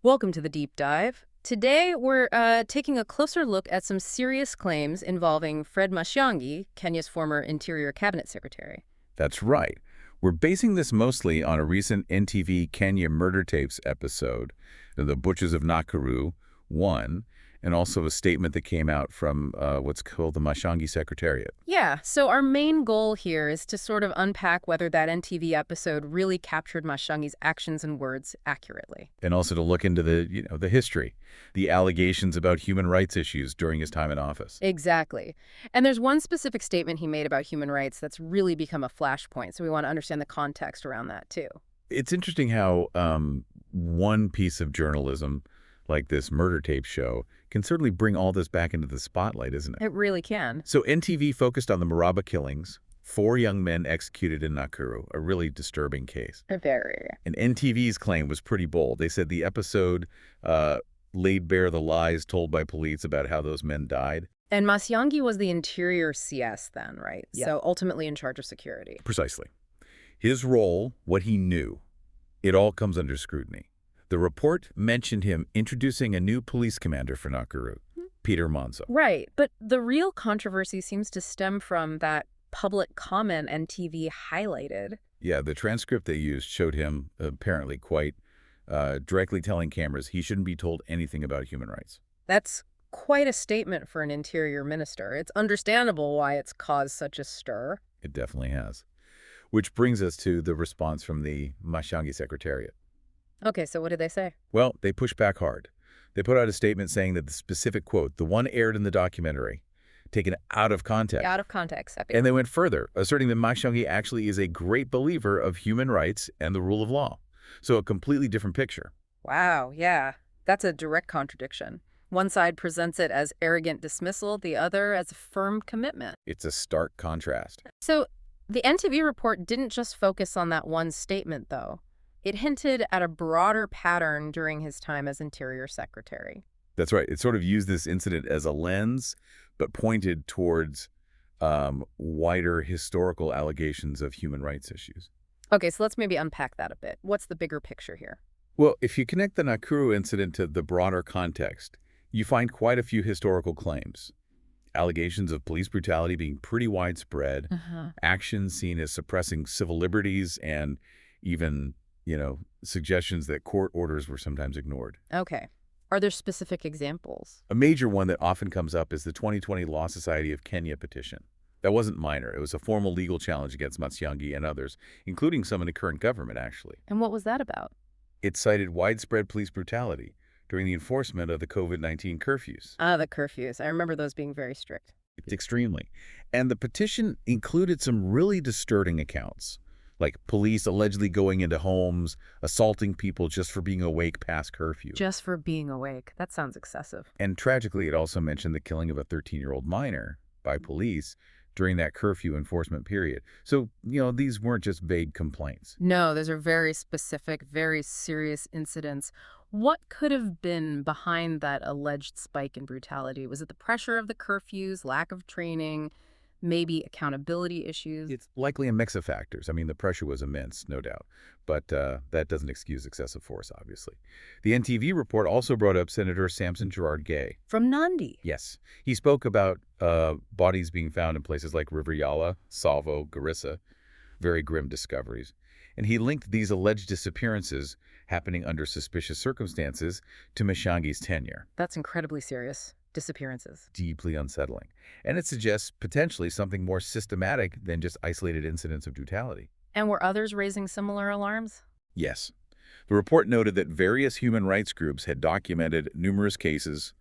Welcome to the deep dive. Today, we're taking a closer look at some serious claims involving Fred Matiangi, Kenya's former Interior Cabinet Secretary. That's right. We're basing this mostly on a recent NTV Kenya murder tapes episode, The Butchers of Nakuru, 1, and also a statement that came out from what's called the Matiangi Secretariat. Yeah, so our main goal here is to sort of unpack whether that NTV episode really captured Matiangi's actions and words accurately. And also to look into the history, the allegations about human rights issues during his time in office. Exactly. And there's one specific statement he made about human rights that's really become a flashpoint, so we want to understand the context around that, too. It's interesting how one piece of journalism, like this murder tape show, can certainly bring all this back into the spotlight, isn't it? It really can. So NTV focused on the Maraba killings, 4 young men executed in Nakuru, a really disturbing case. Very. And NTV's claim was pretty bold. They said the episode laid bare the lies told by police about how those men died. And Matiangi was the Interior CS then, right? Yeah. So ultimately in charge of security. Precisely. His role, what he knew, it all comes under scrutiny. The report mentioned him introducing a new police commander for Nakuru, Peter Monzo. Right, but the real controversy seems to stem from that public comment NTV highlighted. Yeah, the transcript they used showed him apparently quite directly telling cameras he shouldn't be told anything about human rights. That's quite a statement for an interior minister. It's understandable why it's caused such a stir. It definitely has. Which brings us to the response from the Matiangi Secretariat. Okay, so what did they say? Well, they pushed back hard. They put out a statement saying that the specific quote, the one aired in the documentary, taken out of context. Out of context. And they went further, asserting that Matiangi actually is a great believer of human rights and the rule of law. So a completely different picture. Wow, yeah. That's a direct contradiction. One side presents it as arrogant dismissal, the other as a firm commitment. It's a stark contrast. So the NTV report didn't just focus on that one statement, though. It hinted at a broader pattern during his time as Interior Secretary. That's right. It sort of used this incident as a lens, but pointed towards wider historical allegations of human rights issues. Okay, so let's maybe unpack that a bit. What's the bigger picture here? Well, if you connect the Nakuru incident to the broader context, you find quite a few historical claims. Allegations of police brutality being pretty widespread, actions seen as suppressing civil liberties, and even suggestions that court orders were sometimes ignored. Okay. Are there specific examples? A major one that often comes up is the 2020 Law Society of Kenya petition. That wasn't minor. It was a formal legal challenge against Matiangi and others, including some in the current government, actually. And what was that about? It cited widespread police brutality during the enforcement of the COVID-19 curfews. Ah, the curfews. I remember those being very strict. Extremely. And the petition included some really disturbing accounts, like police allegedly going into homes, assaulting people just for being awake past curfew. Just for being awake. That sounds excessive. And tragically, it also mentioned the killing of a 13-year-old minor by police during that curfew enforcement period. So, these weren't just vague complaints. No, those are very specific, very serious incidents. What could have been behind that alleged spike in brutality? Was it the pressure of the curfews, lack of training, maybe accountability issues? It's likely a mix of factors. I mean, the pressure was immense, no doubt. But that doesn't excuse excessive force, obviously. The NTV report also brought up Senator Samson Gerard Gay. From Nandi? Yes. He spoke about bodies being found in places like River Yala, Salvo, Garissa, very grim discoveries. And he linked these alleged disappearances happening under suspicious circumstances to Matiangi's tenure. That's incredibly serious. Disappearances. Deeply unsettling. And it suggests potentially something more systematic than just isolated incidents of brutality. And were others raising similar alarms? Yes. The report noted that various human rights groups had documented numerous cases,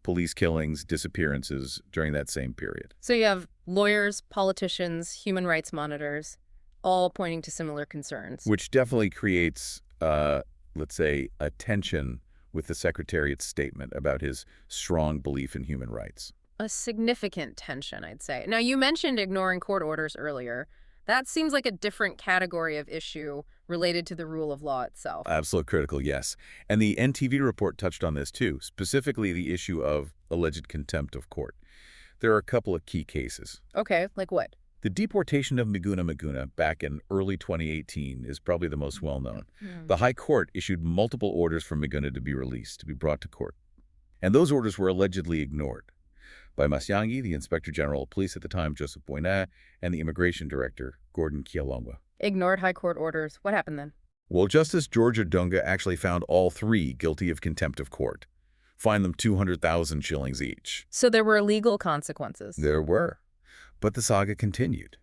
police killings, disappearances during that same period. So you have lawyers, politicians, human rights monitors, all pointing to similar concerns. Which definitely creates, let's say, a tension with the Secretariat's statement about his strong belief in human rights. A significant tension, I'd say. Now, you mentioned ignoring court orders earlier. That seems like a different category of issue related to the rule of law itself. Absolutely critical, yes. And the NTV report touched on this too, specifically the issue of alleged contempt of court. There are a couple of key cases. Okay, like what? The deportation of Miguna back in early 2018 is probably the most well-known. The High Court issued multiple orders for Miguna to be released, to be brought to court. And those orders were allegedly ignored by Matiangi, the Inspector General of Police at the time, Joseph Boyna, and the Immigration Director, Gordon Kialongwa. Ignored High Court orders. What happened then? Well, Justice George Odunga actually found all three guilty of contempt of court. Fined them 200,000 shillings each. So there were legal consequences. There were. But the saga continued.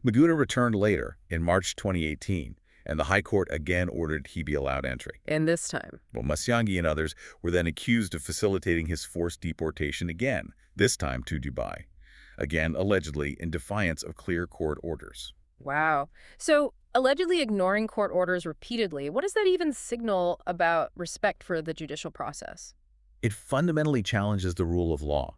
Miguna returned later, in March 2018, and the High Court again ordered he be allowed entry. And this time? Well, Matiangi and others were then accused of facilitating his forced deportation again, this time to Dubai. Again, allegedly, in defiance of clear court orders. Wow. So, allegedly ignoring court orders repeatedly, what does that even signal about respect for the judicial process? It fundamentally challenges the rule of law.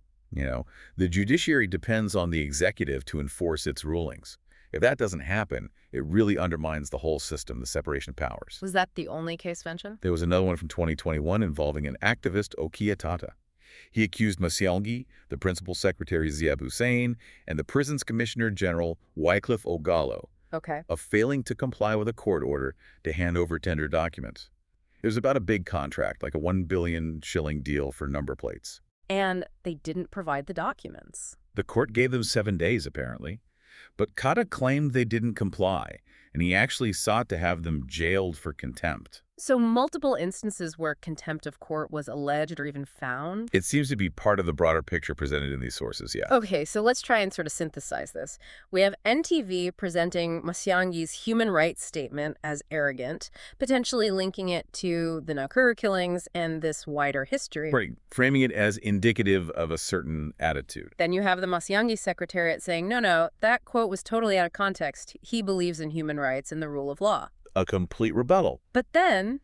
The judiciary depends on the executive to enforce its rulings. If that doesn't happen, it really undermines the whole system, the separation of powers. Was that the only case mentioned? There was another one from 2021 involving an activist, Okia Tata. He accused Matiangi, the principal secretary Ziab Hussein, and the prison's commissioner general Wycliffe Ogalo of failing to comply with a court order to hand over tender documents. It was about a big contract, like a 1 billion shilling deal for number plates. And they didn't provide the documents. The court gave them 7 days, apparently. But Kata claimed they didn't comply, and he actually sought to have them jailed for contempt. So multiple instances where contempt of court was alleged or even found? It seems to be part of the broader picture presented in these sources, yeah. Okay, so let's try and sort of synthesize this. We have NTV presenting Matiangi's human rights statement as arrogant, potentially linking it to the Nakuru killings and this wider history. Right, framing it as indicative of a certain attitude. Then you have the Matiangi secretariat saying, no, that quote was totally out of context. He believes in human rights and the rule of law. A complete rebuttal. But then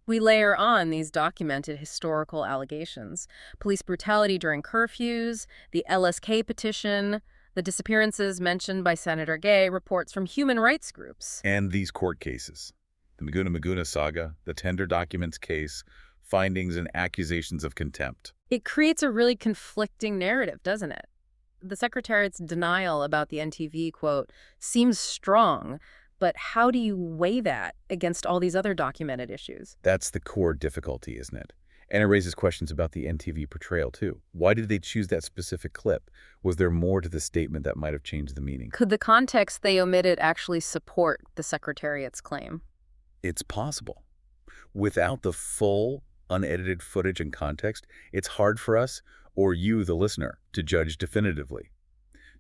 we layer on these documented historical allegations. Police brutality during curfews, the LSK petition, the disappearances mentioned by Senator Gay, reports from human rights groups. And these court cases. The Miguna saga, the tender documents case, findings and accusations of contempt. It creates a really conflicting narrative, doesn't it? The Secretariat's denial about the NTV quote seems strong, but how do you weigh that against all these other documented issues? That's the core difficulty, isn't it? And it raises questions about the NTV portrayal, too. Why did they choose that specific clip? Was there more to the statement that might have changed the meaning? Could the context they omitted actually support the Secretariat's claim? It's possible. Without the full, unedited footage and context, it's hard for us, or you, the listener, to judge definitively.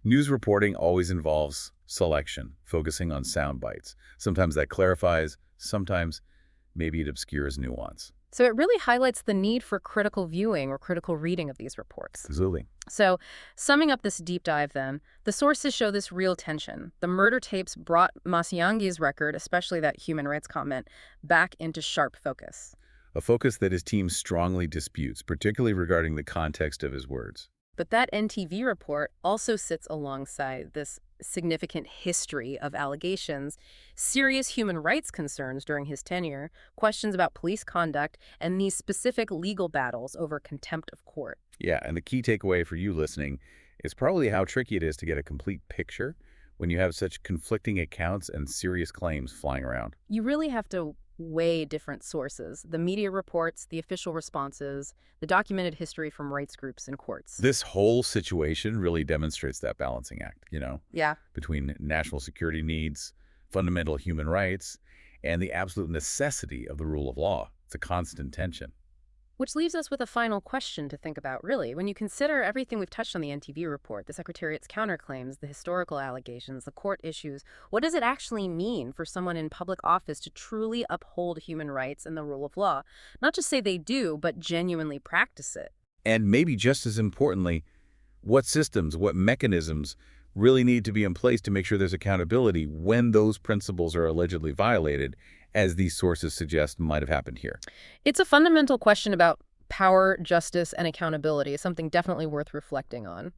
News reporting always involves selection, focusing on sound bites. Sometimes that clarifies, sometimes maybe it obscures nuance. So it really highlights the need for critical viewing or critical reading of these reports. Absolutely. So, summing up this deep dive then, the sources show this real tension. The murder tapes brought Matiangi's record, especially that human rights comment, back into sharp focus. A focus that his team strongly disputes, particularly regarding the context of his words. But that NTV report also sits alongside this significant history of allegations, serious human rights concerns during his tenure, questions about police conduct, and these specific legal battles over contempt of court. Yeah, and the key takeaway for you listening is probably how tricky it is to get a complete picture when you have such conflicting accounts and serious claims flying around. You really have to weigh different sources, the media reports, the official responses, the documented history from rights groups and courts. This whole situation really demonstrates that balancing act, Yeah. between national security needs, fundamental human rights, and the absolute necessity of the rule of law. It's a constant tension. Which leaves us with a final question to think about, really. When you consider everything we've touched on the NTV report, the Secretariat's counterclaims, the historical allegations, the court issues, what does it actually mean for someone in public office to truly uphold human rights and the rule of law? Not just say they do, but genuinely practice it. And maybe just as importantly, what systems, what mechanisms really need to be in place to make sure there's accountability when those principles are allegedly violated, as these sources suggest might have happened here. It's a fundamental question about power, justice, and accountability, something definitely worth reflecting on.